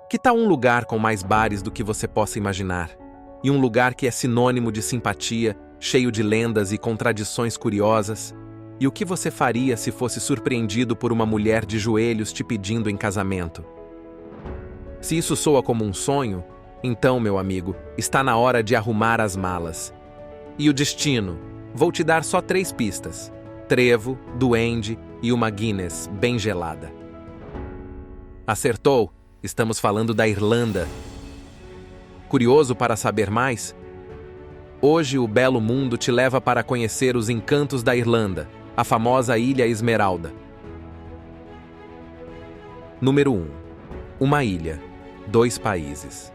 Que tal um lugar com mais bares do que você possa imaginar? E um lugar que é sinônimo de simpatia, cheio de lendas e contradições curiosas? E o que você faria se fosse surpreendido por uma mulher de joelhos te pedindo em casamento? Se isso soa como um sonho, então, meu amigo, está na hora de arrumar as malas. E o destino? Vou te dar só 3 pistas: trevo, duende e uma Guinness bem gelada. Acertou! Estamos falando da Irlanda. Curioso para saber mais? Hoje o belo mundo te leva para conhecer os encantos da Irlanda, a famosa Ilha Esmeralda. Número 1. Uma ilha, 2 países.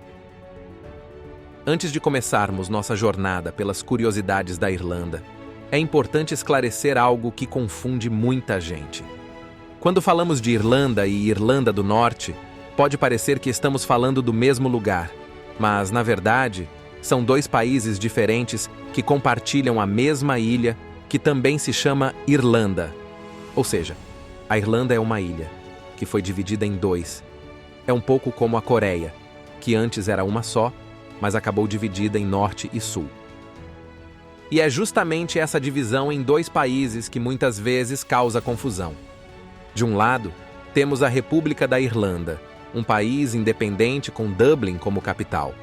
Antes de começarmos nossa jornada pelas curiosidades da Irlanda, é importante esclarecer algo que confunde muita gente. Quando falamos de Irlanda e Irlanda do Norte, pode parecer que estamos falando do mesmo lugar, mas, na verdade, são 2 países diferentes que compartilham a mesma ilha, que também se chama Irlanda. Ou seja, a Irlanda é uma ilha, que foi dividida em 2. É um pouco como a Coreia, que antes era uma só, mas acabou dividida em Norte e Sul. E é justamente essa divisão em 2 países que muitas vezes causa confusão. De um lado, temos a República da Irlanda, um país independente com Dublin como capital.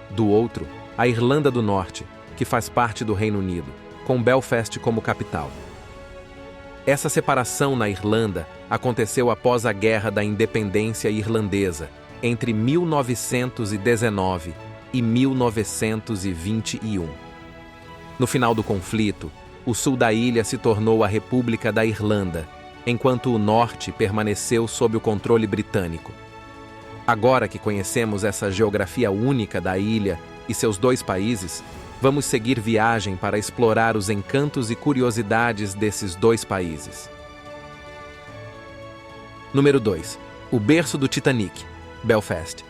Do outro, a Irlanda do Norte, que faz parte do Reino Unido, com Belfast como capital. Essa separação na Irlanda aconteceu após a Guerra da Independência Irlandesa, entre 1919 e 1921. No final do conflito, o sul da ilha se tornou a República da Irlanda, enquanto o norte permaneceu sob o controle britânico. Agora que conhecemos essa geografia única da ilha e seus 2 países, vamos seguir viagem para explorar os encantos e curiosidades desses 2 países. Número 2. O berço do Titanic, Belfast.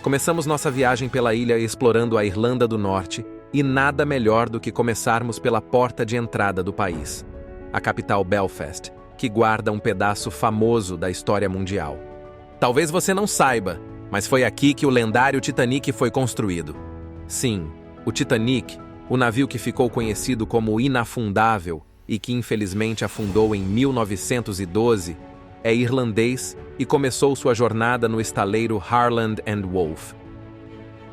Começamos nossa viagem pela ilha explorando a Irlanda do Norte, e nada melhor do que começarmos pela porta de entrada do país, a capital Belfast, que guarda um pedaço famoso da história mundial. Talvez você não saiba, mas foi aqui que o lendário Titanic foi construído. Sim, o Titanic, o navio que ficou conhecido como Inafundável e que infelizmente afundou em 1912, é irlandês e começou sua jornada no estaleiro Harland & Wolff.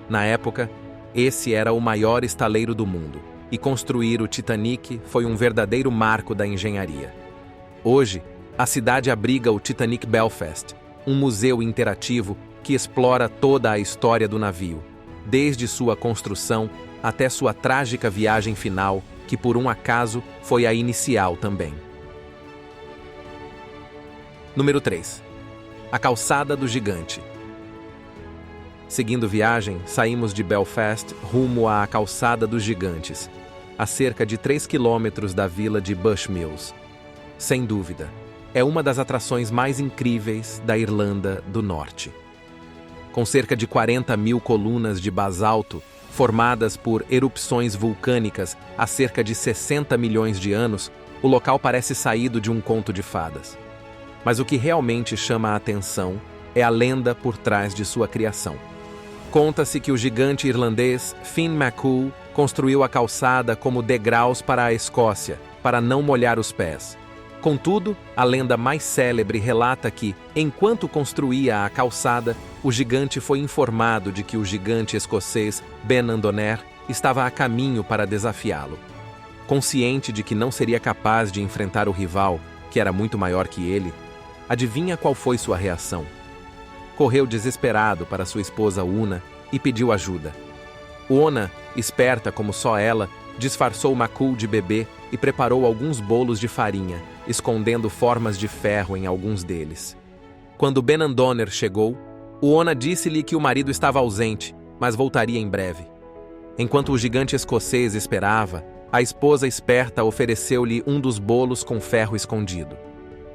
Na época, esse era o maior estaleiro do mundo, e construir o Titanic foi um verdadeiro marco da engenharia. Hoje, a cidade abriga o Titanic Belfast, um museu interativo que explora toda a história do navio, desde sua construção até sua trágica viagem final, que por um acaso foi a inicial também. Número 3. A Calçada do Gigante. Seguindo viagem, saímos de Belfast rumo à Calçada dos Gigantes, a cerca de 3 quilômetros da vila de Bushmills. Sem dúvida, é uma das atrações mais incríveis da Irlanda do Norte. Com cerca de 40.000 colunas de basalto, formadas por erupções vulcânicas há cerca de 60 milhões de anos, o local parece saído de um conto de fadas. Mas o que realmente chama a atenção é a lenda por trás de sua criação. Conta-se que o gigante irlandês Finn McCool construiu a calçada como degraus para a Escócia, para não molhar os pés. Contudo, a lenda mais célebre relata que, enquanto construía a calçada, o gigante foi informado de que o gigante escocês Benandonner estava a caminho para desafiá-lo. Consciente de que não seria capaz de enfrentar o rival, que era muito maior que ele, adivinha qual foi sua reação? Correu desesperado para sua esposa Una e pediu ajuda. Una, esperta como só ela, disfarçou McCool de bebê e preparou alguns bolos de farinha, escondendo formas de ferro em alguns deles. Quando Benandonner chegou, Una disse-lhe que o marido estava ausente, mas voltaria em breve. Enquanto o gigante escocês esperava, a esposa esperta ofereceu-lhe um dos bolos com ferro escondido.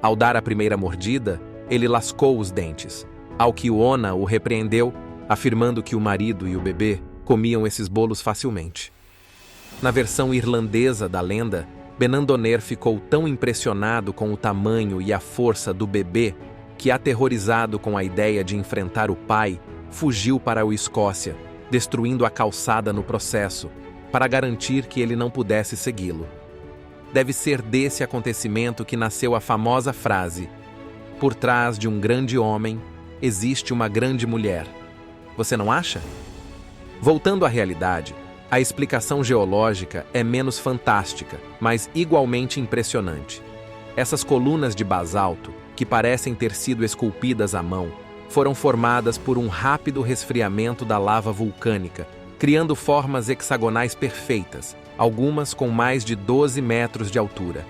Ao dar a primeira mordida, ele lascou os dentes, ao que Una o repreendeu, afirmando que o marido e o bebê comiam esses bolos facilmente. Na versão irlandesa da lenda, Benandonner ficou tão impressionado com o tamanho e a força do bebê que, aterrorizado com a ideia de enfrentar o pai, fugiu para a Escócia, destruindo a calçada no processo, para garantir que ele não pudesse segui-lo. Deve ser desse acontecimento que nasceu a famosa frase: "Por trás de um grande homem, existe uma grande mulher." Você não acha? Voltando à realidade, a explicação geológica é menos fantástica, mas igualmente impressionante. Essas colunas de basalto, que parecem ter sido esculpidas à mão, foram formadas por um rápido resfriamento da lava vulcânica, criando formas hexagonais perfeitas, algumas com mais de 12 metros de altura.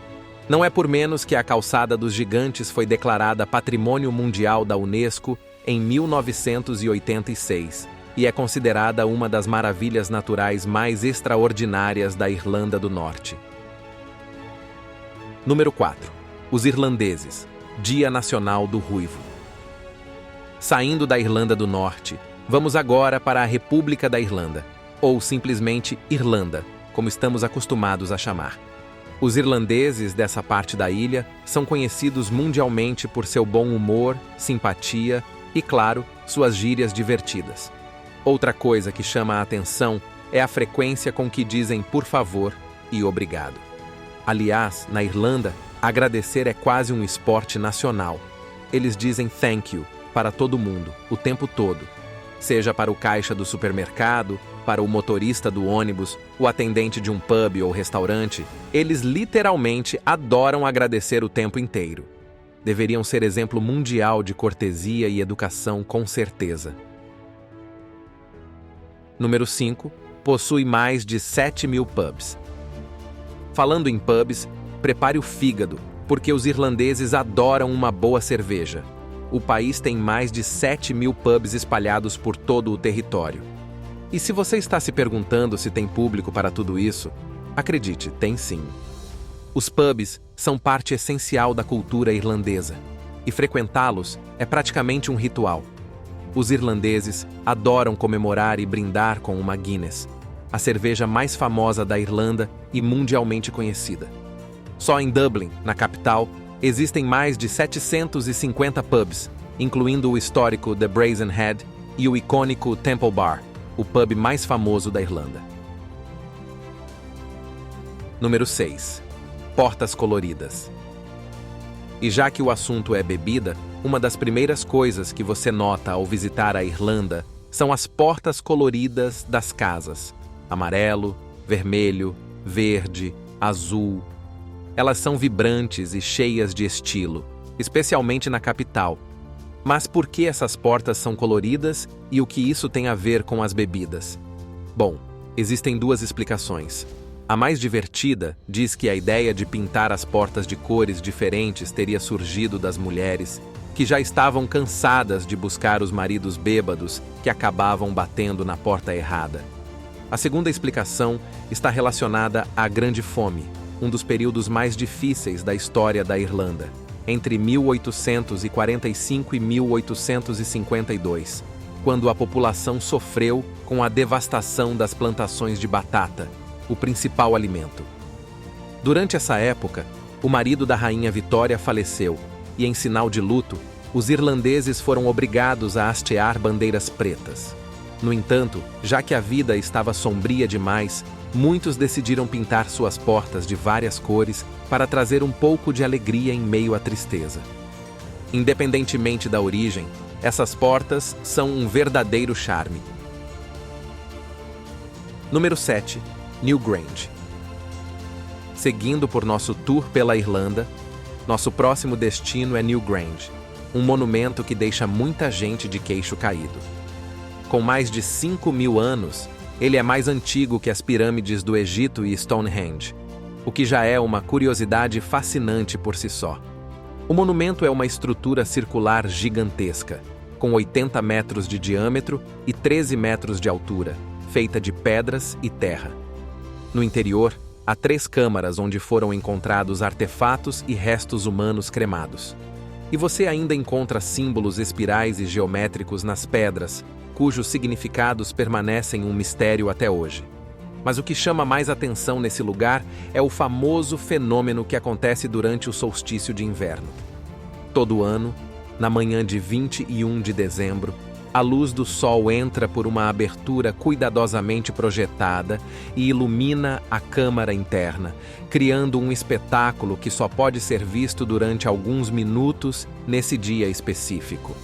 Não é por menos que a Calçada dos Gigantes foi declarada Patrimônio Mundial da Unesco em 1986 e é considerada uma das maravilhas naturais mais extraordinárias da Irlanda do Norte. Número 4. Os Irlandeses. Dia Nacional do Ruivo. Saindo da Irlanda do Norte, vamos agora para a República da Irlanda, ou simplesmente Irlanda, como estamos acostumados a chamar. Os irlandeses dessa parte da ilha são conhecidos mundialmente por seu bom humor, simpatia e, claro, suas gírias divertidas. Outra coisa que chama a atenção é a frequência com que dizem por favor e obrigado. Aliás, na Irlanda, agradecer é quase um esporte nacional. Eles dizem thank you para todo mundo, o tempo todo. Seja para o caixa do supermercado, para o motorista do ônibus, o atendente de um pub ou restaurante, eles literalmente adoram agradecer o tempo inteiro. Deveriam ser exemplo mundial de cortesia e educação, com certeza. Número 5. Possui mais de 7.000 pubs. Falando em pubs, prepare o fígado, porque os irlandeses adoram uma boa cerveja. O país tem mais de 7.000 pubs espalhados por todo o território. E se você está se perguntando se tem público para tudo isso, acredite, tem sim. Os pubs são parte essencial da cultura irlandesa, e frequentá-los é praticamente um ritual. Os irlandeses adoram comemorar e brindar com uma Guinness, a cerveja mais famosa da Irlanda e mundialmente conhecida. Só em Dublin, na capital, existem mais de 750 pubs, incluindo o histórico The Brazen Head e o icônico Temple Bar, o pub mais famoso da Irlanda. Número 6. Portas coloridas. E já que o assunto é bebida, uma das primeiras coisas que você nota ao visitar a Irlanda são as portas coloridas das casas. Amarelo, vermelho, verde, azul. Elas são vibrantes e cheias de estilo, especialmente na capital. Mas por que essas portas são coloridas e o que isso tem a ver com as bebidas? Bom, existem duas explicações. A mais divertida diz que a ideia de pintar as portas de cores diferentes teria surgido das mulheres, que já estavam cansadas de buscar os maridos bêbados que acabavam batendo na porta errada. A segunda explicação está relacionada à Grande Fome, um dos períodos mais difíceis da história da Irlanda, entre 1845 e 1852, quando a população sofreu com a devastação das plantações de batata, o principal alimento. Durante essa época, o marido da rainha Vitória faleceu e, em sinal de luto, os irlandeses foram obrigados a hastear bandeiras pretas. No entanto, já que a vida estava sombria demais, muitos decidiram pintar suas portas de várias cores para trazer um pouco de alegria em meio à tristeza. Independentemente da origem, essas portas são um verdadeiro charme. Número 7. Newgrange. Seguindo por nosso tour pela Irlanda, nosso próximo destino é Newgrange, um monumento que deixa muita gente de queixo caído. Com mais de 5.000 anos, ele é mais antigo que as pirâmides do Egito e Stonehenge, o que já é uma curiosidade fascinante por si só. O monumento é uma estrutura circular gigantesca, com 80 metros de diâmetro e 13 metros de altura, feita de pedras e terra. No interior, há 3 câmaras onde foram encontrados artefatos e restos humanos cremados. E você ainda encontra símbolos espirais e geométricos nas pedras, cujos significados permanecem um mistério até hoje. Mas o que chama mais atenção nesse lugar é o famoso fenômeno que acontece durante o solstício de inverno. Todo ano, na manhã de 21 de dezembro, a luz do sol entra por uma abertura cuidadosamente projetada e ilumina a câmara interna, criando um espetáculo que só pode ser visto durante alguns minutos nesse dia específico.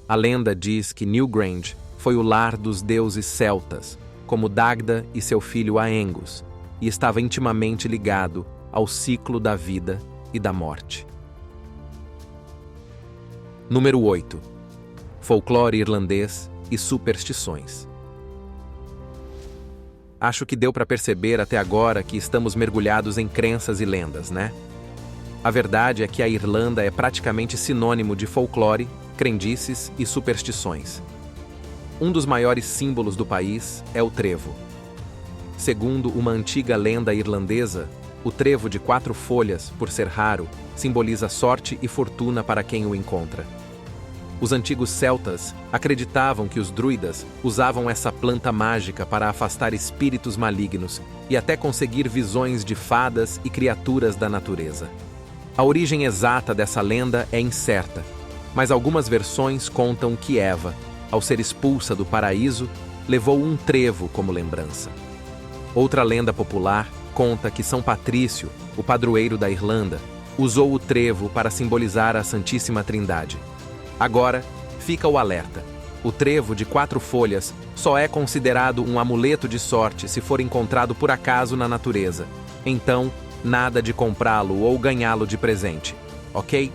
A lenda diz que Newgrange foi o lar dos deuses celtas, como Dagda e seu filho Aengus, e estava intimamente ligado ao ciclo da vida e da morte. Número 8. Folclore irlandês e superstições. Acho que deu para perceber até agora que estamos mergulhados em crenças e lendas, né? A verdade é que a Irlanda é praticamente sinônimo de folclore, crendices e superstições. Um dos maiores símbolos do país é o trevo. Segundo uma antiga lenda irlandesa, o trevo de 4 folhas, por ser raro, simboliza sorte e fortuna para quem o encontra. Os antigos celtas acreditavam que os druidas usavam essa planta mágica para afastar espíritos malignos e até conseguir visões de fadas e criaturas da natureza. A origem exata dessa lenda é incerta, mas algumas versões contam que Eva, ao ser expulsa do paraíso, levou um trevo como lembrança. Outra lenda popular conta que São Patrício, o padroeiro da Irlanda, usou o trevo para simbolizar a Santíssima Trindade. Agora, fica o alerta. O trevo de 4 folhas só é considerado um amuleto de sorte se for encontrado por acaso na natureza. Então, nada de comprá-lo ou ganhá-lo de presente, ok?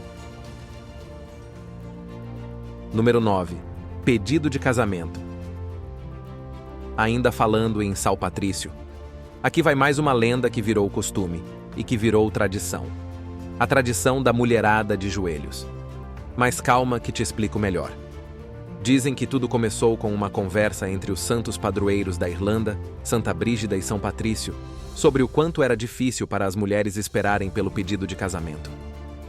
Número 9. Pedido de casamento. Ainda falando em São Patrício, aqui vai mais uma lenda que virou costume e que virou tradição. A tradição da mulherada de joelhos. Mas calma que te explico melhor. Dizem que tudo começou com uma conversa entre os santos padroeiros da Irlanda, Santa Brígida e São Patrício, sobre o quanto era difícil para as mulheres esperarem pelo pedido de casamento.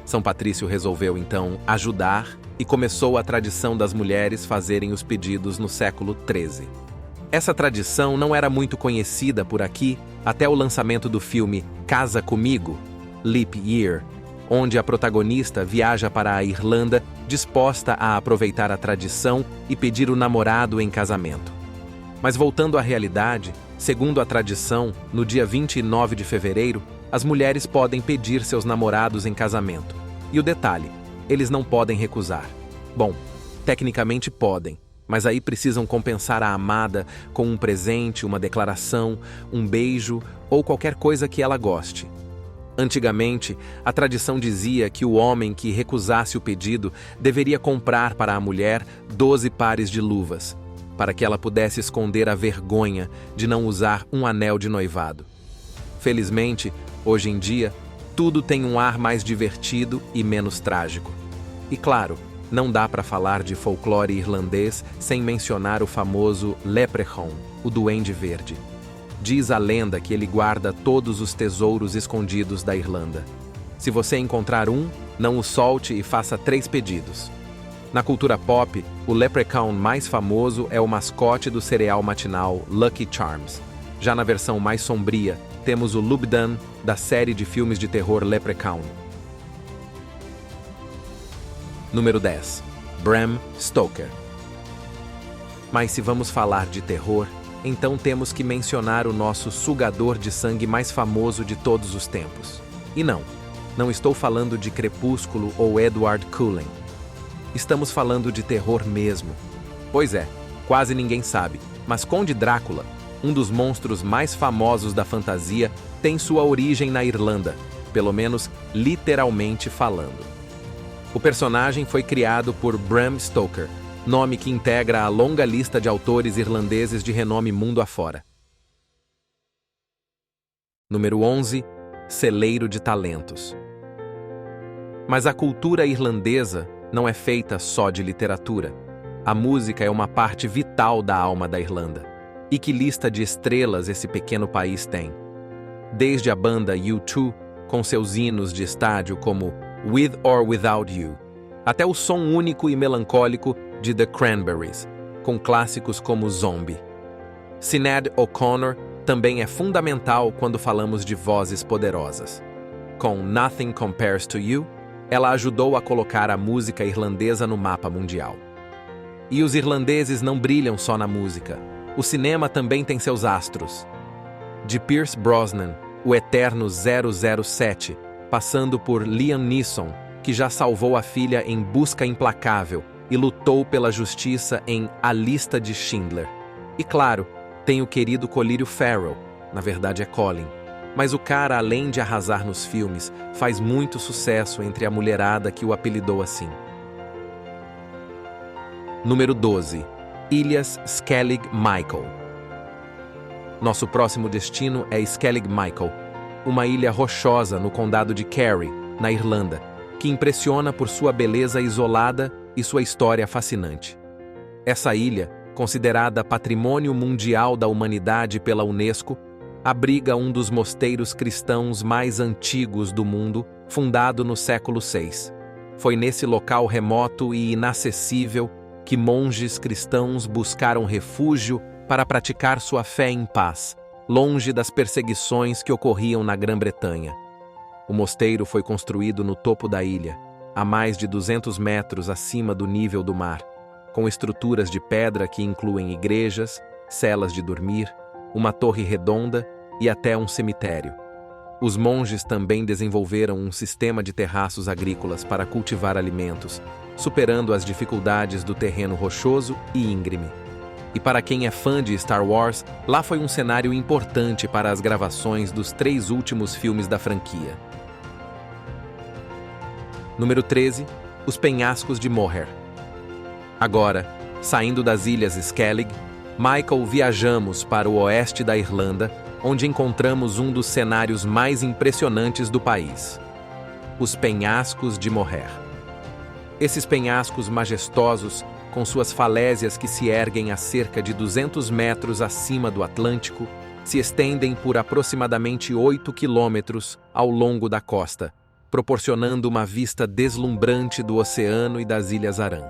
São Patrício resolveu, então, ajudar e começou a tradição das mulheres fazerem os pedidos no século XIII. Essa tradição não era muito conhecida por aqui até o lançamento do filme Casa Comigo, Leap Year, onde a protagonista viaja para a Irlanda disposta a aproveitar a tradição e pedir o namorado em casamento. Mas voltando à realidade, segundo a tradição, no dia 29 de fevereiro, as mulheres podem pedir seus namorados em casamento. E o detalhe, eles não podem recusar. Bom, tecnicamente podem, mas aí precisam compensar a amada com um presente, uma declaração, um beijo ou qualquer coisa que ela goste. Antigamente, a tradição dizia que o homem que recusasse o pedido deveria comprar para a mulher 12 pares de luvas, para que ela pudesse esconder a vergonha de não usar um anel de noivado. Felizmente, hoje em dia, tudo tem um ar mais divertido e menos trágico. E claro, não dá para falar de folclore irlandês sem mencionar o famoso Leprechaun, o Duende Verde. Diz a lenda que ele guarda todos os tesouros escondidos da Irlanda. Se você encontrar um, não o solte e faça 3 pedidos. Na cultura pop, o Leprechaun mais famoso é o mascote do cereal matinal Lucky Charms. Já na versão mais sombria, temos o Lubdan da série de filmes de terror Leprechaun. Número 10. Bram Stoker. Mas se vamos falar de terror, então temos que mencionar o nosso sugador de sangue mais famoso de todos os tempos. E não estou falando de Crepúsculo ou Edward Cullen. Estamos falando de terror mesmo. Pois é, quase ninguém sabe, mas Conde Drácula, um dos monstros mais famosos da fantasia, tem sua origem na Irlanda, pelo menos literalmente falando. O personagem foi criado por Bram Stoker, nome que integra a longa lista de autores irlandeses de renome mundo afora. Número 11. Celeiro de talentos. Mas a cultura irlandesa não é feita só de literatura. A música é uma parte vital da alma da Irlanda. E que lista de estrelas esse pequeno país tem? Desde a banda U2, com seus hinos de estádio como With or Without You, até o som único e melancólico de The Cranberries, com clássicos como Zombie. Sinéad O'Connor também é fundamental quando falamos de vozes poderosas. Com Nothing Compares to You, ela ajudou a colocar a música irlandesa no mapa mundial. E os irlandeses não brilham só na música. O cinema também tem seus astros. De Pierce Brosnan, o eterno 007, passando por Liam Neeson, que já salvou a filha em Busca Implacável e lutou pela justiça em A Lista de Schindler. E claro, tem o querido Colírio Farrell, na verdade é Colin. Mas o cara, além de arrasar nos filmes, faz muito sucesso entre a mulherada que o apelidou assim. Número 12. Ilhas Skellig Michael. Nosso próximo destino é Skellig Michael, uma ilha rochosa no condado de Kerry, na Irlanda, que impressiona por sua beleza isolada e sua história fascinante. Essa ilha, considerada Patrimônio Mundial da Humanidade pela Unesco, abriga um dos mosteiros cristãos mais antigos do mundo, fundado no século VI. Foi nesse local remoto e inacessível que monges cristãos buscaram refúgio para praticar sua fé em paz, longe das perseguições que ocorriam na Grã-Bretanha. O mosteiro foi construído no topo da ilha, a mais de 200 metros acima do nível do mar, com estruturas de pedra que incluem igrejas, celas de dormir, uma torre redonda e até um cemitério. Os monges também desenvolveram um sistema de terraços agrícolas para cultivar alimentos, superando as dificuldades do terreno rochoso e íngreme. E para quem é fã de Star Wars, lá foi um cenário importante para as gravações dos 3 últimos filmes da franquia. Número 13. Os penhascos de Moher. Agora, saindo das ilhas Skellig, Michael, viajamos para o oeste da Irlanda, onde encontramos um dos cenários mais impressionantes do país: os penhascos de Moher. Esses penhascos majestosos, com suas falésias que se erguem a cerca de 200 metros acima do Atlântico, se estendem por aproximadamente 8 quilômetros ao longo da costa, proporcionando uma vista deslumbrante do oceano e das Ilhas Aran.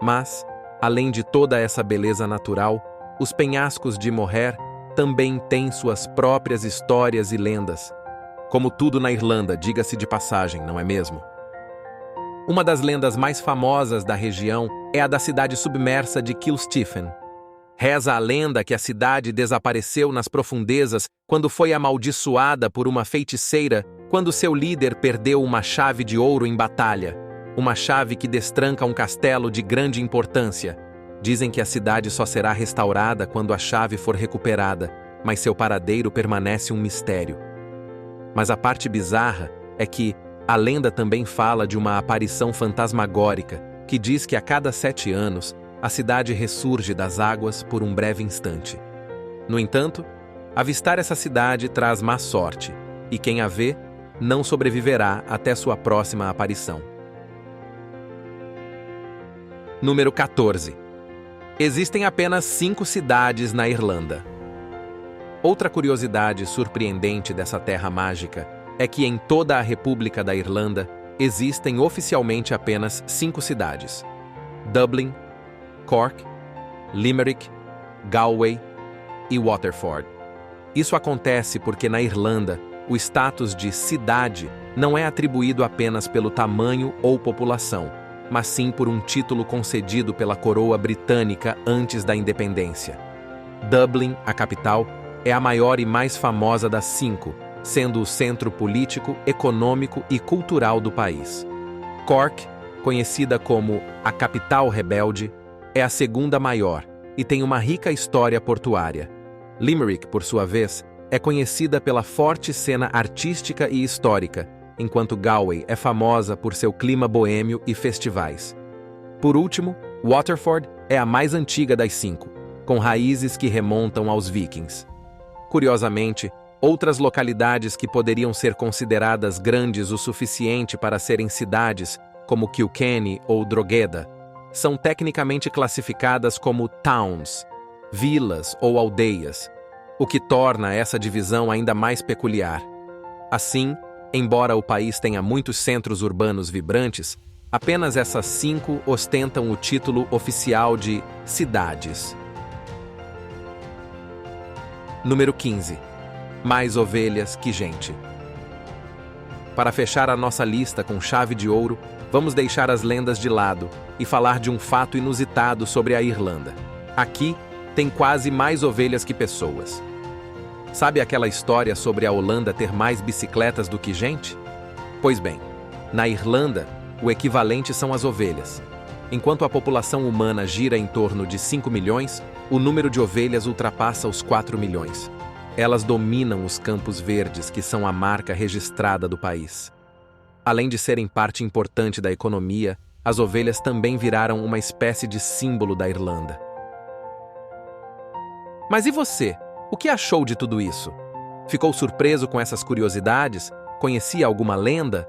Mas, além de toda essa beleza natural, os penhascos de Moher também têm suas próprias histórias e lendas. Como tudo na Irlanda, diga-se de passagem, não é mesmo? Uma das lendas mais famosas da região é a da cidade submersa de Kilstephen. Reza a lenda que a cidade desapareceu nas profundezas quando foi amaldiçoada por uma feiticeira quando seu líder perdeu uma chave de ouro em batalha, uma chave que destranca um castelo de grande importância. Dizem que a cidade só será restaurada quando a chave for recuperada, mas seu paradeiro permanece um mistério. Mas a parte bizarra é que a lenda também fala de uma aparição fantasmagórica que diz que a cada 7 anos a cidade ressurge das águas por um breve instante. No entanto, avistar essa cidade traz má sorte, e quem a vê não sobreviverá até sua próxima aparição. Número 14. Existem apenas 5 cidades na Irlanda. Outra curiosidade surpreendente dessa terra mágica é que em toda a República da Irlanda existem oficialmente apenas 5 cidades: Dublin, Cork, Limerick, Galway e Waterford. Isso acontece porque na Irlanda o status de cidade não é atribuído apenas pelo tamanho ou população, mas sim por um título concedido pela coroa britânica antes da independência. Dublin, a capital, é a maior e mais famosa das 5, sendo o centro político, econômico e cultural do país. Cork, conhecida como a capital rebelde, é a segunda maior e tem uma rica história portuária. Limerick, por sua vez, é conhecida pela forte cena artística e histórica, enquanto Galway é famosa por seu clima boêmio e festivais. Por último, Waterford é a mais antiga das 5, com raízes que remontam aos vikings. Curiosamente, outras localidades que poderiam ser consideradas grandes o suficiente para serem cidades, como Kilkenny ou Drogheda, são tecnicamente classificadas como towns, vilas ou aldeias, o que torna essa divisão ainda mais peculiar. Assim, embora o país tenha muitos centros urbanos vibrantes, apenas essas 5 ostentam o título oficial de cidades. Número 15. Mais ovelhas que gente. Para fechar a nossa lista com chave de ouro, vamos deixar as lendas de lado e falar de um fato inusitado sobre a Irlanda. Aqui, tem quase mais ovelhas que pessoas. Sabe aquela história sobre a Holanda ter mais bicicletas do que gente? Pois bem, na Irlanda, o equivalente são as ovelhas. Enquanto a população humana gira em torno de 5 milhões, o número de ovelhas ultrapassa os 4 milhões. Elas dominam os campos verdes, que são a marca registrada do país. Além de serem parte importante da economia, as ovelhas também viraram uma espécie de símbolo da Irlanda. Mas e você? O que achou de tudo isso? Ficou surpreso com essas curiosidades? Conhecia alguma lenda?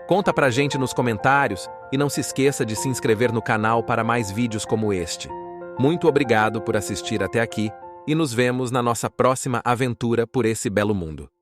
Conta pra gente nos comentários e não se esqueça de se inscrever no canal para mais vídeos como este. Muito obrigado por assistir até aqui e nos vemos na nossa próxima aventura por esse belo mundo.